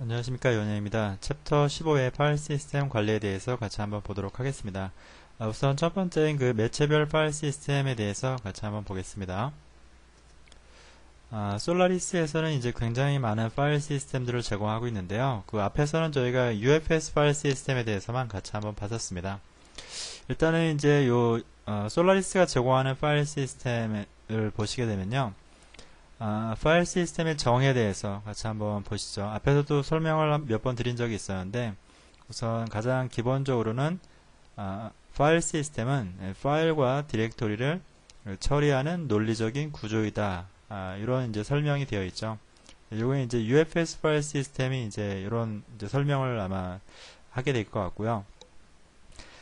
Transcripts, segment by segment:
안녕하십니까, 연혜입니다. 챕터 15의 파일 시스템 관리에 대해서 같이 한번 보도록 하겠습니다. 우선 첫 번째인 그 매체별 파일 시스템에 대해서 같이 한번 보겠습니다. 솔라리스에서는 이제 굉장히 많은 파일 시스템들을 제공하고 있는데요. 그 앞에서는 저희가 UFS 파일 시스템에 대해서만 같이 한번 봤었습니다. 일단은 이제 솔라리스가 제공하는 파일 시스템을 보시게 되면요. 파일 시스템의 정의에 대해서 같이 한번 보시죠. 앞에서도 설명을 몇 번 드린 적이 있었는데, 우선 가장 기본적으로는 파일 시스템은 파일과 디렉토리를 처리하는 논리적인 구조이다. 이런 이제 설명이 되어 있죠. 이거는 이제 UFS 파일 시스템이 이제 이런 이제 설명을 아마 하게 될 것 같고요.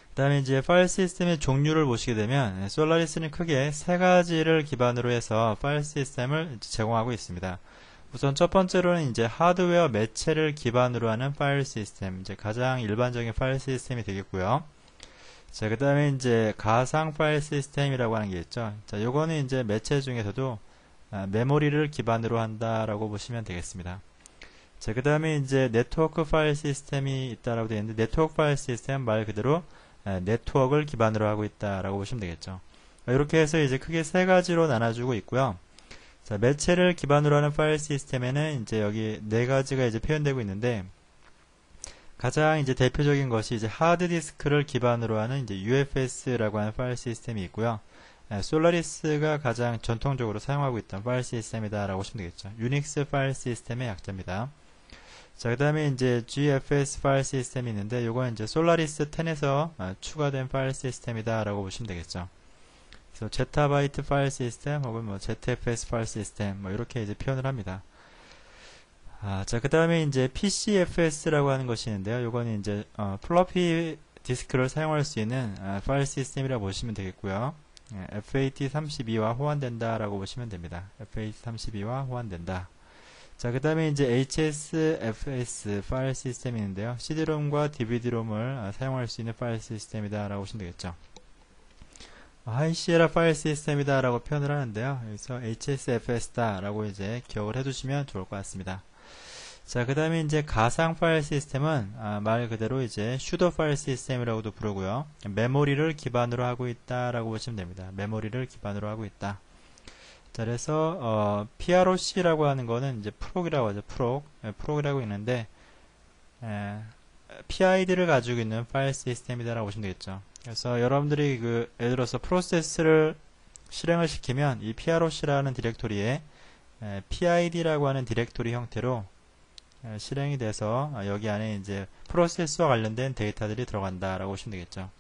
그 다음에 이제 파일 시스템의 종류를 보시게 되면 솔라리스는 크게 세 가지를 기반으로 해서 파일 시스템을 제공하고 있습니다. 우선 첫 번째로는 이제 하드웨어 매체를 기반으로 하는 파일 시스템, 이제 가장 일반적인 파일 시스템이 되겠고요. 자, 그 다음에 이제 가상 파일 시스템이라고 하는 게 있죠. 자, 요거는 이제 매체 중에서도 메모리를 기반으로 한다라고 보시면 되겠습니다. 자, 그 다음에 이제 네트워크 파일 시스템이 있다라고 되어 있는데, 네트워크 파일 시스템 말 그대로 네트워크를 기반으로 하고 있다라고 보시면 되겠죠. 이렇게 해서 이제 크게 세 가지로 나눠주고 있고요. 자, 매체를 기반으로 하는 파일 시스템에는 이제 여기 네 가지가 이제 표현되고 있는데, 가장 이제 대표적인 것이 이제 하드디스크를 기반으로 하는 이제 UFS라고 하는 파일 시스템이 있고요. 솔라리스가 가장 전통적으로 사용하고 있던 파일 시스템이다라고 보시면 되겠죠. 유닉스 파일 시스템의 약자입니다. 자, 그 다음에 이제 GFS 파일 시스템이 있는데, 요건 이제 솔라리스 10에서 추가된 파일 시스템이다 라고 보시면 되겠죠. 그래서 제타바이트 파일 시스템 혹은 뭐 ZFS 파일 시스템 뭐 이렇게 이제 표현을 합니다. 자, 그 다음에 이제 PCFS라고 하는 것이 있는데요. 요거는 이제 플로피 디스크를 사용할 수 있는 파일 시스템이라고 보시면 되겠고요. FAT32와 호환된다 라고 보시면 됩니다. FAT32와 호환된다. 자, 그 다음에 이제 HSFS 파일 시스템이 있는데요. CD롬과 DVD롬을 사용할 수 있는 파일 시스템이다 라고 보시면 되겠죠. 하이시에라 파일 시스템이다 라고 표현을 하는데요. 여기서 HSFS다 라고 이제 기억을 해두시면 좋을 것 같습니다. 자, 그 다음에 이제 가상 파일 시스템은 말 그대로 이제 슈도 파일 시스템이라고도 부르고요. 메모리를 기반으로 하고 있다 라고 보시면 됩니다. 메모리를 기반으로 하고 있다. 자, 그래서 PROC라고 하는 거는 이제 프록이라고 하죠. 프록이라고 있는데 PID를 가지고 있는 파일 시스템이다라고 보시면 되겠죠. 그래서 여러분들이 그 예를 들어서 프로세스를 실행을 시키면 이 PROC라는 디렉토리에 PID라고 하는 디렉토리 형태로 실행이 돼서 여기 안에 이제 프로세스와 관련된 데이터들이 들어간다라고 보시면 되겠죠.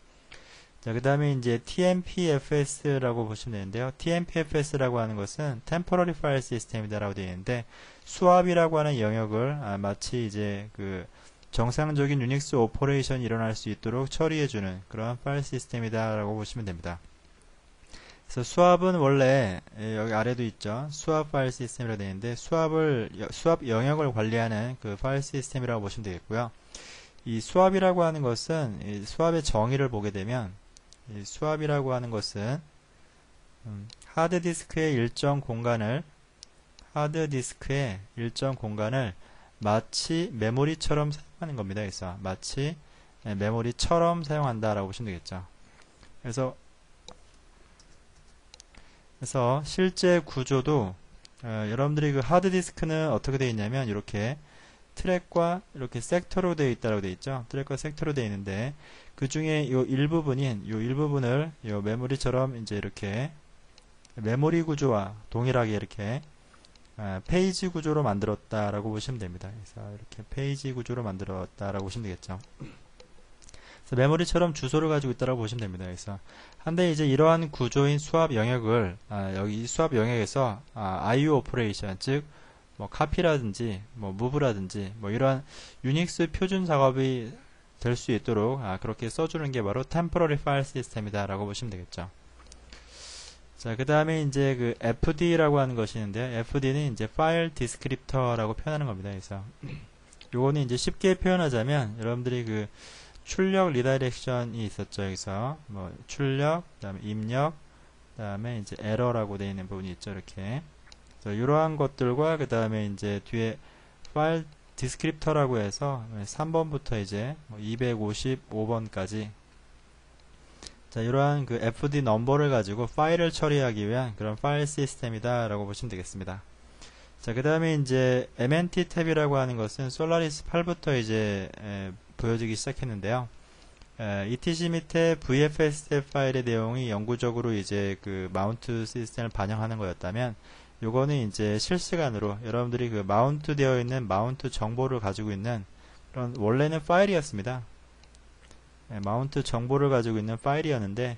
자, 그 다음에 이제 TMPFS라고 보시면 되는데요. TMPFS라고 하는 것은 Temporary File System이다라고 되어 있는데, 수압이라고 하는 영역을 마치 이제 그 정상적인 유닉스 오퍼레이션이 일어날 수 있도록 처리해주는 그런 파일 시스템이다라고 보시면 됩니다. 그래서 수압은 원래 여기 아래도 있죠. 수압 파일 시스템이라고 되어 있는데, 수압 영역을 관리하는 그 파일 시스템이라고 보시면 되겠고요. 이 수압이라고 하는 것은 이 수압의 정의를 보게 되면, 이 수압이라고 하는 것은 하드디스크의 일정 공간을 마치 메모리처럼 사용하는 겁니다. 그래서 마치 메모리처럼 사용한다라고 보시면 되겠죠. 그래서 실제 구조도 여러분들이 그 하드디스크는 어떻게 되어 있냐면 이렇게 트랙과 이렇게 섹터로 되어 있다고 되어 있죠. 트랙과 섹터로 되어 있는데, 그 중에 요 일부분을 요 메모리처럼 이제 이렇게 메모리 구조와 동일하게 이렇게 페이지 구조로 만들었다라고 보시면 됩니다. 그래서 이렇게 페이지 구조로 만들었다라고 보시면 되겠죠. 그래서 메모리처럼 주소를 가지고 있다라고 보시면 됩니다. 그래서 한데 이제 이러한 구조인 수압 영역을 여기 수압 영역에서 IO 오퍼레이션, 즉 뭐 카피라든지 뭐 무브라든지 뭐 이러한 유닉스 표준 작업이 될 수 있도록 그렇게 써주는 게 바로 Temporary File System이다 라고 보시면 되겠죠. 자, 그 다음에 이제 그 FD라고 하는 것이 있는데요. FD는 이제 File Descriptor라고 표현하는 겁니다. 그래서 요거는 이제 쉽게 표현하자면 여러분들이 그 출력 리다이렉션이 있었죠. 여기서 뭐 출력, 그 다음에 입력, 그 다음에 이제 에러라고 되어 있는 부분이 있죠. 이렇게 이러한 것들과 그 다음에 이제 뒤에 파일 디스크립터라고 해서 3번부터 이제 255번까지 자, 이러한 그 fd 넘버를 가지고 파일을 처리하기 위한 그런 파일 시스템이다 라고 보시면 되겠습니다. 자, 그 다음에 이제 mnt 탭이라고 하는 것은 솔라리스 8부터 이제 보여지기 시작했는데요. etc 밑에 vfs 탭 파일의 내용이 영구적으로 이제 그 마운트 시스템을 반영하는 거였다면 요거는 이제 실시간으로 여러분들이 그 마운트 되어 있는 마운트 정보를 가지고 있는 그런 원래는 파일이었습니다. 마운트 정보를 가지고 있는 파일이었는데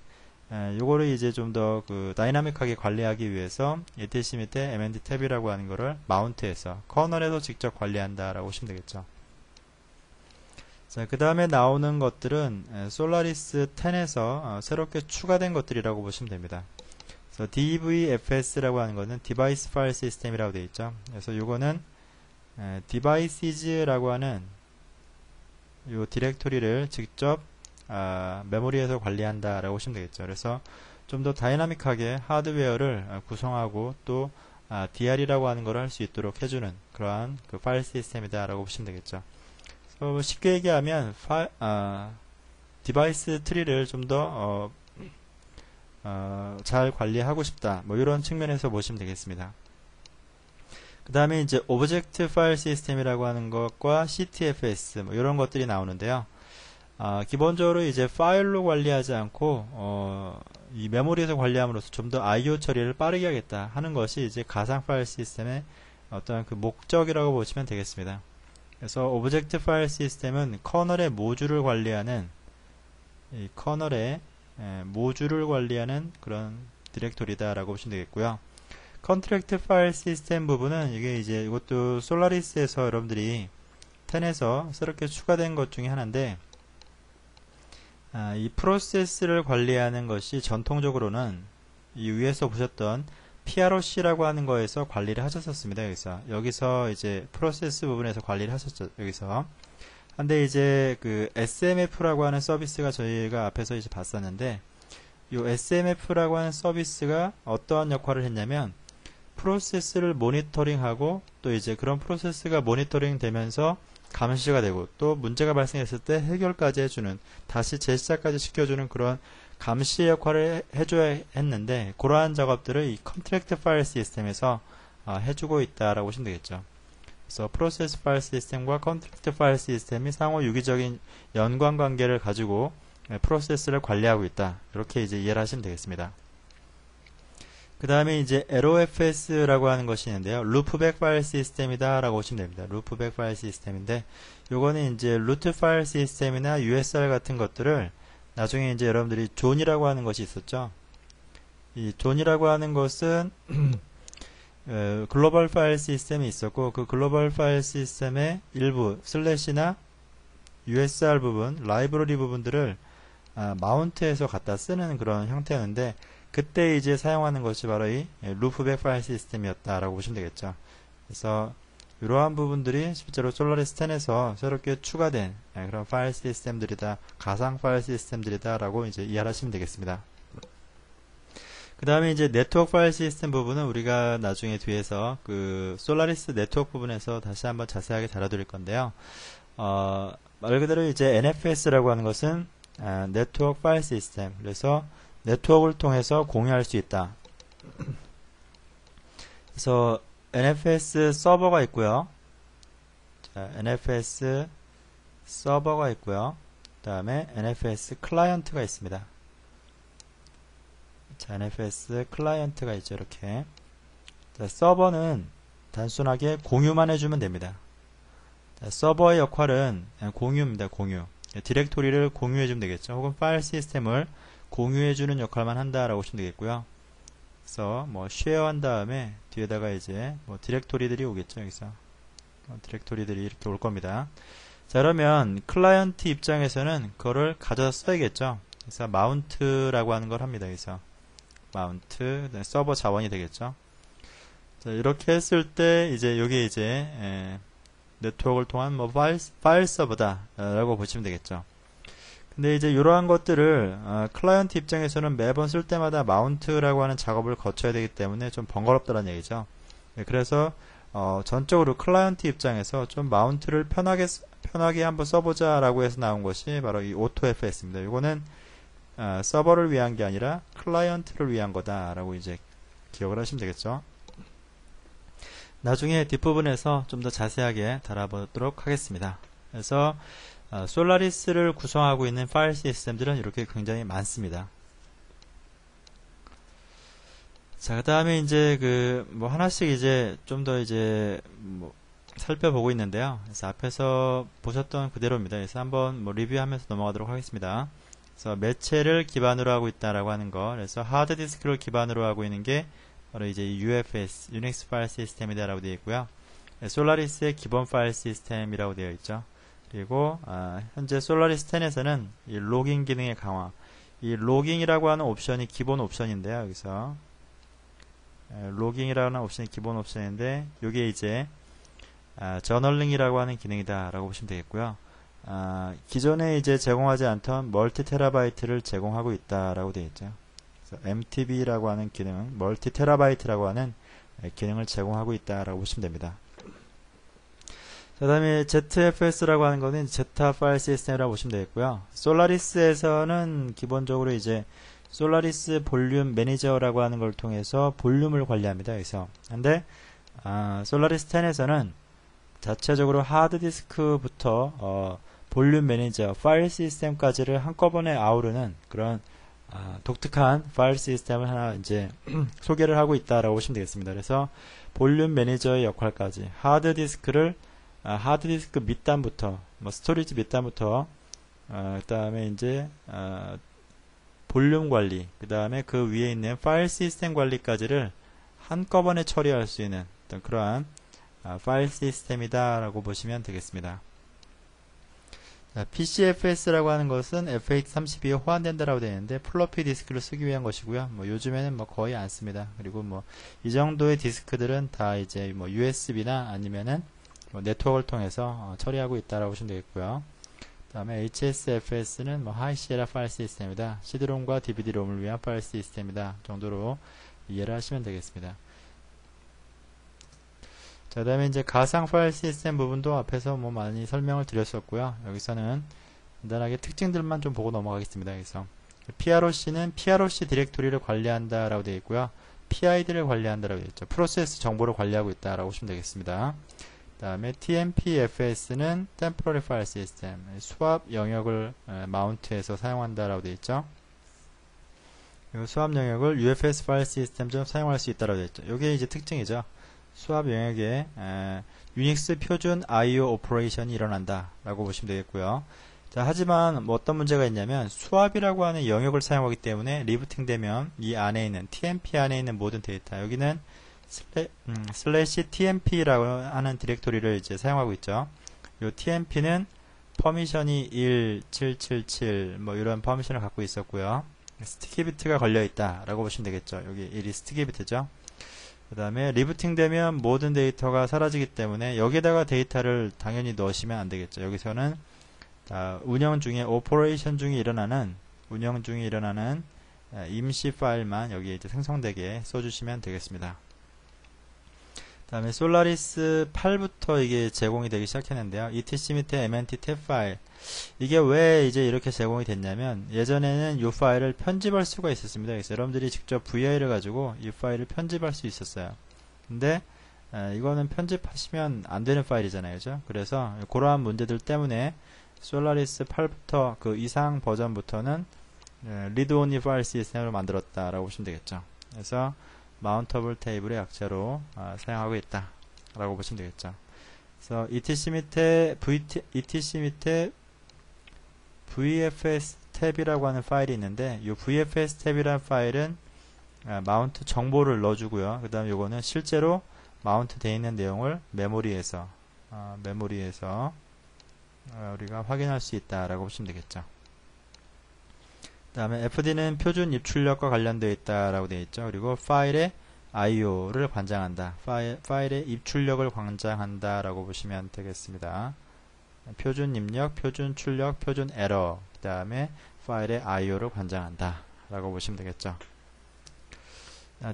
요거를 이제 좀 더 그 다이나믹하게 관리하기 위해서 etc 밑에 mnt 탭이라고 하는 거를 마운트해서 커널에서 직접 관리한다 라고 보시면 되겠죠. 자, 그 다음에 나오는 것들은 솔라리스 10에서 새롭게 추가된 것들이라고 보시면 됩니다. 그래서 DVFS라고 하는 거는 디바이스 파일 시스템이라고 되어 있죠. 그래서 요거는 디바이시즈라고 하는 요 디렉토리를 직접 메모리에서 관리한다 라고 보시면 되겠죠. 그래서 좀 더 다이나믹하게 하드웨어를 구성하고 또 DR이라고 하는 걸 할 수 있도록 해주는 그러한 그 파일 시스템이다 라고 보시면 되겠죠. 그래서 쉽게 얘기하면 디바이스 트리를 좀 더 잘 관리하고 싶다 뭐 이런 측면에서 보시면 되겠습니다. 그 다음에 이제 오브젝트 파일 시스템이라고 하는 것과 CTFS 뭐 이런 것들이 나오는데요. 기본적으로 이제 파일로 관리하지 않고 이 메모리에서 관리함으로써 좀 더 I/O 처리를 빠르게 하겠다 하는 것이 이제 가상 파일 시스템의 어떤 그 목적이라고 보시면 되겠습니다. 그래서 오브젝트 파일 시스템은 커널의 모듈을 관리하는 이 커널의 모듈을 관리하는 그런 디렉토리다 라고 보시면 되겠고요. 컨트랙트 파일 시스템 부분은 이게 이제 이것도 솔라리스에서 여러분들이 10에서 새롭게 추가된 것 중에 하나인데 이 프로세스를 관리하는 것이 전통적으로는 이 위에서 보셨던 PROC라고 하는 거에서 관리를 하셨었습니다. 여기서 이제 프로세스 부분에서 관리를 하셨죠. 여기서. 근데 이제 그 SMF라고 하는 서비스가 저희가 앞에서 이제 봤었는데 이 SMF라고 하는 서비스가 어떠한 역할을 했냐면 프로세스를 모니터링하고 또 이제 그런 프로세스가 모니터링 되면서 감시가 되고 또 문제가 발생했을 때 해결까지 해주는 다시 재시작까지 시켜주는 그런 감시 역할을 해줘야 했는데 그러한 작업들을 이 컨트랙트 파일 시스템에서 해주고 있다라고 보시면 되겠죠. 그래서 프로세스 파일 시스템과 컨트랙트 파일 시스템이 상호 유기적인 연관 관계를 가지고 프로세스를 관리하고 있다. 이렇게 이제 이해를 하시면 되겠습니다. 그 다음에 이제 LOFS라고 하는 것이 있는데요. 루프백 파일 시스템이다 라고 보시면 됩니다. 루프백 파일 시스템인데 요거는 이제 루트 파일 시스템이나 USR 같은 것들을 나중에 이제 여러분들이 존이라고 하는 것이 있었죠. 이 존이라고 하는 것은 글로벌 파일 시스템이 있었고 그 글로벌 파일 시스템의 일부 슬래시나 USR 부분, 라이브러리 부분들을 마운트해서 갖다 쓰는 그런 형태였는데 그때 이제 사용하는 것이 바로 이 루프백 파일 시스템이었다라고 보시면 되겠죠. 그래서 이러한 부분들이 실제로 솔라리스 10에서 새롭게 추가된 그런 파일 시스템들이다, 가상 파일 시스템들이다라고 이제 이해하시면 되겠습니다. 그 다음에 이제 네트워크 파일 시스템 부분은 우리가 나중에 뒤에서 그 솔라리스 네트워크 부분에서 다시 한번 자세하게 다뤄드릴 건데요. 말 그대로 이제 NFS라고 하는 것은 네트워크 파일 시스템. 그래서 네트워크를 통해서 공유할 수 있다. 그래서 NFS 서버가 있고요. 자, NFS 서버가 있고요. 그 다음에 NFS 클라이언트가 있습니다. 자, NFS 클라이언트가 있죠. 이렇게. 자, 서버는 단순하게 공유만 해주면 됩니다. 자, 서버의 역할은 공유입니다. 공유. 디렉토리를 공유해주면 되겠죠. 혹은 파일 시스템을 공유해주는 역할만 한다라고 보시면 되겠고요. 그래서 뭐 쉐어 한 다음에 뒤에다가 이제 뭐 디렉토리들이 오겠죠. 여기서 디렉토리들이 이렇게 올 겁니다. 자, 그러면 클라이언트 입장에서는 그거를 가져다 써야겠죠. 그래서 마운트라고 하는 걸 합니다. 여기서 마운트 서버 자원이 되겠죠. 자, 이렇게 했을 때 이제 여기 이제 네트워크를 통한 뭐 파일 서버다 라고 보시면 되겠죠. 근데 이제 이러한 것들을 클라이언트 입장에서는 매번 쓸 때마다 마운트라고 하는 작업을 거쳐야 되기 때문에 좀 번거롭다는 얘기죠. 그래서 전적으로 클라이언트 입장에서 좀 마운트를 편하게 한번 써보자 라고 해서 나온 것이 바로 이 AutoFS입니다. 이거는 서버를 위한 게 아니라 클라이언트를 위한 거다 라고 이제 기억을 하시면 되겠죠. 나중에 뒷부분에서 좀 더 자세하게 달아보도록 하겠습니다. 그래서 솔라리스를 구성하고 있는 파일 시스템들은 이렇게 굉장히 많습니다. 자, 그 다음에 이제 뭐 하나씩 이제 좀 더 이제 뭐 살펴보고 있는데요. 그래서 앞에서 보셨던 그대로입니다. 그래서 한번 뭐 리뷰하면서 넘어가도록 하겠습니다. 그래서 매체를 기반으로 하고 있다라고 하는 거. 그래서 하드디스크를 기반으로 하고 있는 게 바로 이제 UFS, 유닉스 파일 시스템이다라고 되어 있고요. 솔라리스의 기본 파일 시스템이라고 되어 있죠. 그리고 현재 솔라리스 10에서는 이 로깅 기능의 강화, 이 로깅이라고 하는 옵션이 기본 옵션인데요. 여기서 로깅이라는 옵션이 기본 옵션인데 이게 이제 저널링이라고 하는 기능이다 라고 보시면 되겠고요. 기존에 이제 제공하지 않던 멀티 테라바이트를 제공하고 있다 라고 되어 있죠. 그래서 MTB라고 하는 기능, 멀티 테라바이트라고 하는 기능을 제공하고 있다 라고 보시면 됩니다. 그 다음에 ZFS라고 하는 거는 Z 파일 시스템이라고 보시면 되겠고요. 솔라리스에서는 기본적으로 이제 솔라리스 볼륨 매니저라고 하는 걸 통해서 볼륨을 관리합니다. 그래서 근데 솔라리스 10에서는 자체적으로 하드디스크부터 볼륨 매니저, 파일 시스템까지를 한꺼번에 아우르는 그런 독특한 파일 시스템을 하나 이제 소개를 하고 있다라고 보시면 되겠습니다. 그래서 볼륨 매니저의 역할까지 하드디스크 밑단부터 뭐 스토리지 밑단부터 그 다음에 이제 볼륨 관리, 그 다음에 그 위에 있는 파일 시스템 관리까지를 한꺼번에 처리할 수 있는 어떤 그러한 파일 시스템이다 라고 보시면 되겠습니다. PCFS라고 하는 것은 FX32에 호환된다라고 되어 있는데 플로피 디스크를 쓰기 위한 것이고요. 뭐 요즘에는 뭐 거의 안 씁니다. 그리고 뭐 이 정도의 디스크들은 다 이제 뭐 USB나 아니면은 뭐 네트워크를 통해서 처리하고 있다라고 보시면 되겠고요. 그 다음에 HSFS는 뭐 하이시에라 파일 시스템이다. CD롬과 DVD롬을 위한 파일 시스템이다 정도로 이해를 하시면 되겠습니다. 자, 그 다음에 이제 가상 파일 시스템 부분도 앞에서 뭐 많이 설명을 드렸었고요. 여기서는 간단하게 특징들만 좀 보고 넘어가겠습니다. 그래서 PROC는 PROC 디렉토리를 관리한다 라고 되어 있고요. PID를 관리한다 라고 되어 있죠. 프로세스 정보를 관리하고 있다 라고 보시면 되겠습니다. 그 다음에 TMPFS는 Temporary File System, 수압 영역을 마운트해서 사용한다 라고 되어 있죠. 그리고 수압 영역을 UFS 파일 시스템처럼 사용할 수 있다고 되어 있죠. 이게 이제 특징이죠. 수압 영역에 유닉스 표준 I/O 오퍼레이션이 일어난다 라고 보시면 되겠고요. 자, 하지만 뭐 어떤 문제가 있냐면 수압이라고 하는 영역을 사용하기 때문에 리부팅 되면 이 안에 있는 TMP 안에 있는 모든 데이터, 여기는 슬래시 TMP라고 하는 디렉토리를 이제 사용하고 있죠. 이 TMP는 퍼미션이 1777 뭐 이런 퍼미션을 갖고 있었고요. 스티키 비트가 걸려 있다 라고 보시면 되겠죠. 여기 1이 스티키 비트죠. 그 다음에 리부팅 되면 모든 데이터가 사라지기 때문에 여기다가 데이터를 당연히 넣으시면 안 되겠죠. 여기서는 운영 중에 오퍼레이션 중에 일어나는 임시 파일만 여기에 이제 생성되게 써주시면 되겠습니다. 그 다음에 솔라리스 8부터 이게 제공이 되기 시작했는데요. etc 밑에 mnt 탭 파일, 이게 왜 이제 이렇게 제공이 됐냐면 예전에는 이 파일을 편집할 수가 있었습니다. 그래서 여러분들이 직접 VI를 가지고 이 파일을 편집할 수 있었어요. 근데 이거는 편집하시면 안 되는 파일이잖아요. 그죠? 그래서 그러한 문제들 때문에 솔라리스 8부터 그 이상 버전부터는 리드 온리 파일 시스템을 만들었다라고 보시면 되겠죠. 그래서 마운터블 테이블의 약자로 사용하고 있다 라고 보시면 되겠죠. 그래서 etc 밑에 VFS 탭이라고 하는 파일이 있는데 이 VFS 탭이라는 파일은 마운트 정보를 넣어주고요. 그 다음에 이거는 실제로 마운트 되어 있는 내용을 메모리에서 우리가 확인할 수 있다라고 보시면 되겠죠. 그 다음에 FD는 표준 입출력과 관련되어 있다라고 되어 있죠. 그리고 파일의 I/O를 관장한다. 파일의 입출력을 관장한다 라고 보시면 되겠습니다. 표준 입력, 표준 출력, 표준 에러, 그 다음에 파일의 I/O를 관장한다 라고 보시면 되겠죠.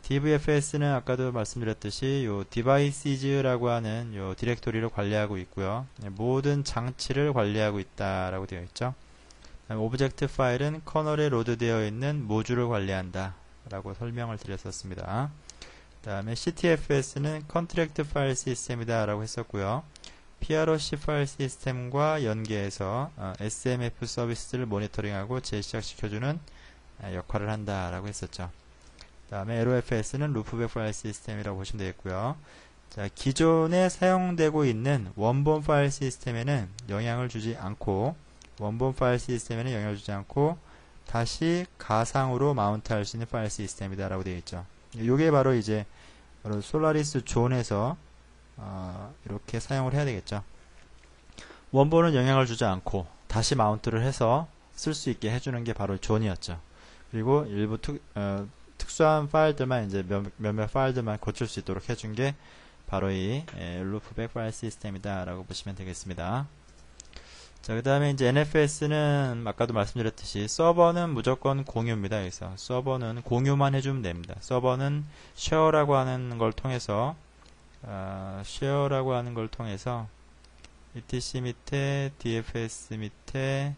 dvfs는 아까도 말씀드렸듯이 요 devices라고 하는 요 디렉토리를 관리하고 있고요. 모든 장치를 관리하고 있다라고 되어 있죠. 오브젝트 파일은 커널에 로드되어 있는 모듈을 관리한다 라고 설명을 드렸었습니다. 그 다음에 ctfs는 컨트랙트 파일 시스템이다 라고 했었고요. PROC 파일 시스템과 연계해서 SMF 서비스를 모니터링하고 재시작시켜주는 역할을 한다 라고 했었죠. 그 다음에 LOFS는 루프백 파일 시스템이라고 보시면 되겠고요. 자, 기존에 사용되고 있는 원본 파일 시스템에는 영향을 주지 않고 다시 가상으로 마운트 할 수 있는 파일 시스템이다 라고 되어 있죠. 이게 바로 이제 바로 솔라리스 존에서 이렇게 사용을 해야 되겠죠. 원본은 영향을 주지 않고 다시 마운트를 해서 쓸 수 있게 해주는 게 바로 존이었죠. 그리고 일부 특수한 파일들만 이제 몇몇 파일들만 고칠 수 있도록 해준 게 바로 이 루프백 파일 시스템이다 라고 보시면 되겠습니다. 자, 그 다음에 이제 NFS는 아까도 말씀드렸듯이 서버는 무조건 공유입니다. 그래서 서버는 공유만 해주면 됩니다. 서버는 쉐어라고 하는 걸 통해서 etc 밑에 dfs 밑에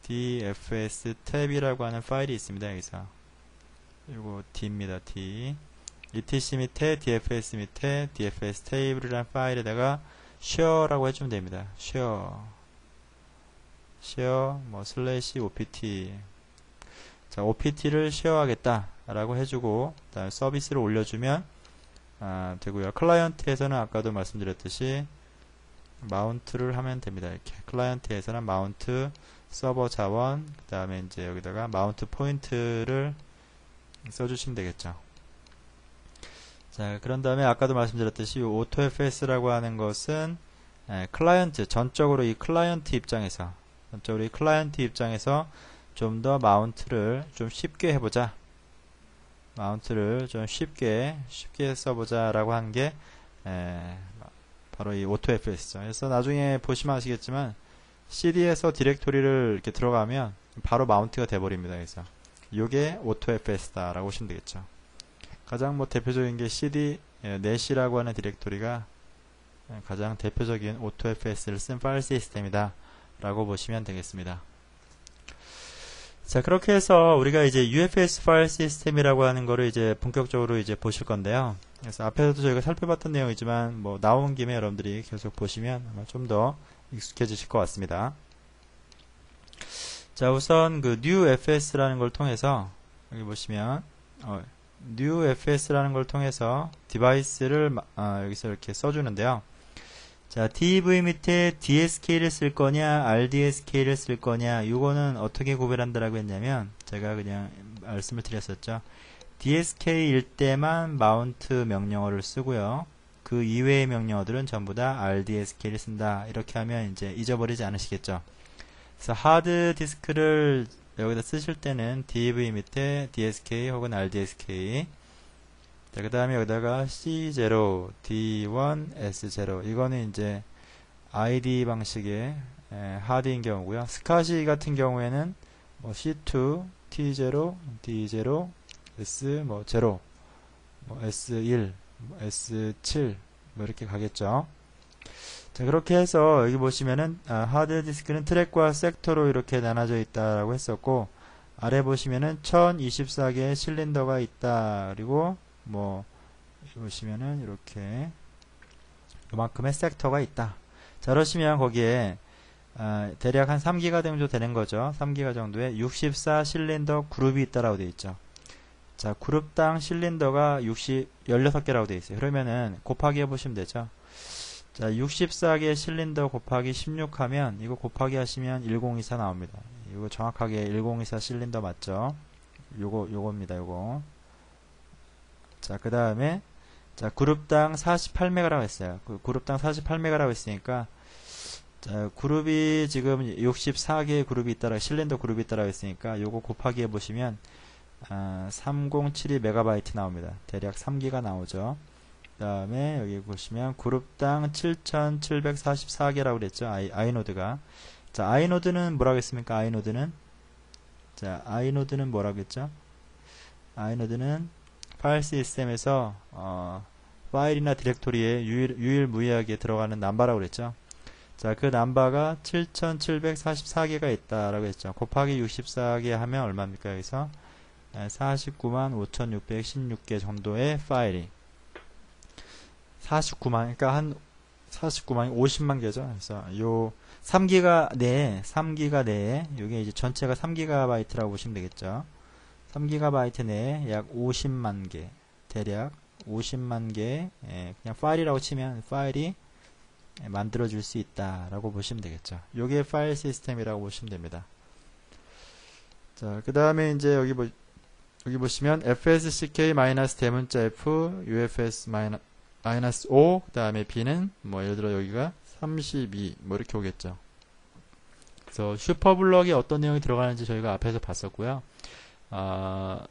dfs 탭이라고 하는 파일이 있습니다. 여기서 이거 D입니다. D. etc 밑에 dfs 밑에 dfs 테이블이라는 파일에다가 share라고 해주면 됩니다. share 뭐 슬래시 opt. 자, opt를 쉐어하겠다 라고 해주고 그다음에 서비스를 올려주면 되고요. 클라이언트에서는 아까도 말씀드렸듯이 마운트를 하면 됩니다. 이렇게 클라이언트에서는 마운트 서버 자원 그 다음에 이제 여기다가 마운트 포인트를 써주시면 되겠죠. 자, 그런 다음에 아까도 말씀드렸듯이 AutoFS라고 하는 것은 클라이언트, 전적으로 이 클라이언트 입장에서 좀 더 마운트를 좀 쉽게 해보자. 마운트를 좀 쉽게 써보자 라고 한 게 바로 이 AutoFS죠. 그래서 나중에 보시면 아시겠지만 CD에서 디렉토리를 이렇게 들어가면 바로 마운트가 돼버립니다. 그래서 이게 AutoFS다 라고 보시면 되겠죠. 가장 대표적인 게 CD net이라고 하는 디렉토리가 가장 대표적인 AutoFS를 쓴 파일 시스템이다 라고 보시면 되겠습니다. 자, 그렇게 해서 우리가 이제 UFS 파일 시스템이라고 하는 거를 이제 본격적으로 이제 보실 건데요. 그래서 앞에서도 저희가 살펴봤던 내용이지만 나온 김에 여러분들이 계속 보시면 아마 좀 더 익숙해지실 것 같습니다. 자, 우선 그 newfs라는 걸 통해서 여기 보시면 newfs라는 걸 통해서 디바이스를 여기서 이렇게 써주는데요. 자, DV 밑에 DSK를 쓸 거냐 RDSK를 쓸 거냐 이거는 어떻게 구별한다라고 했냐면 제가 그냥 말씀을 드렸었죠. DSK일 때만 마운트 명령어를 쓰고요. 그 이외의 명령어들은 전부 다 RDSK를 쓴다. 이렇게 하면 이제 잊어버리지 않으시겠죠. 그래서 하드 디스크를 여기다 쓰실 때는 DV 밑에 DSK 혹은 RDSK. 자, 그 다음에 여기다가 C0, D1, S0. 이거는 이제 ID 방식의 하드인 경우고요. 스카시 같은 경우에는 C2, T0, D0, S0, S1, S7 이렇게 가겠죠. 자, 그렇게 해서 여기 보시면은 하드 디스크는 트랙과 섹터로 이렇게 나눠져 있다라고 했었고, 아래 보시면은 1024개의 실린더가 있다. 그리고 보시면은 이렇게 요만큼의 섹터가 있다. 자, 그러시면 거기에 대략 한 3기가 정도 되는 거죠. 3기가 정도의 64 실린더 그룹이 있다라고 되어 있죠. 자, 그룹당 실린더가 16개라고 되어 있어요. 그러면은 곱하기 해보시면 되죠. 자, 64개 실린더 곱하기 16 하면 이거 곱하기 하시면 1024 나옵니다. 이거 정확하게 1024 실린더 맞죠? 요겁니다. 요거. 자, 그 다음에 자, 그룹당 48메가라고 했어요. 그룹당 48메가라고 했으니까 자, 그룹이 지금 64개의 그룹이 있다라 실린더 그룹이 있다라고 했으니까 요거 곱하기 해보시면 3072MB 나옵니다. 대략 3기가 나오죠. 그 다음에 여기 보시면 그룹당 7744개라고 그랬죠. 아이노드가. 자, 아이노드는 뭐라고 했습니까? 아이노드는 뭐라고 했죠? 아이노드는 파일 시스템에서 파일이나 디렉토리에 유일무이하게 들어가는 넘버라고 그랬죠. 자, 그 넘버가 7744개가 있다라고 했죠. 곱하기 64개 하면 얼마입니까? 여기서 49만 5616개 정도의 파일이 49만, 그러니까 한 49만이 50만 개죠. 그래서 요 3기가 내에 이게 이제 전체가 3GB라고 보시면 되겠죠. 3GB 내에 약 50만 개, 대략 50만 개 그냥 파일이라고 치면 파일이 만들어질 수 있다라고 보시면 되겠죠. 요게 파일 시스템이라고 보시면 됩니다. 자, 그 다음에 이제 여기 보시면 fsck-대문자 f, ufs-o, 그 다음에 b는 뭐 예를 들어 여기가 32 뭐 이렇게 오겠죠. 그래서 슈퍼블럭에 어떤 내용이 들어가는지 저희가 앞에서 봤었고요. 한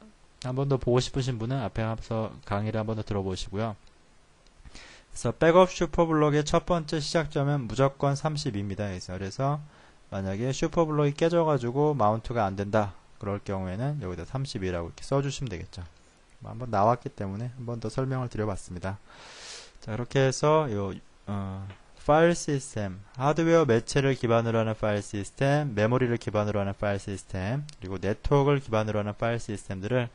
번 더 보고 싶으신 분은 앞에 앞서 강의를 한 번 더 들어보시고요. 그래서 백업 슈퍼블럭의 첫 번째 시작점은 무조건 32입니다. 그래서 만약에 슈퍼블럭이 깨져가지고 마운트가 안 된다. 그럴 경우에는 여기다 32라고 이렇게 써주시면 되겠죠. 한번 나왔기 때문에 한 번 더 설명을 드려봤습니다. 자, 그렇게 해서 파일 시스템, 하드웨어 매체를 기반으로 하는 파일 시스템, 메모리를 기반으로 하는 파일 시스템, 그리고 네트워크를 기반으로 하는 파일 시스템들을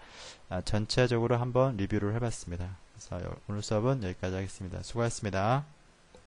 전체적으로 한번 리뷰를 해봤습니다. 그래서 오늘 수업은 여기까지 하겠습니다. 수고하셨습니다.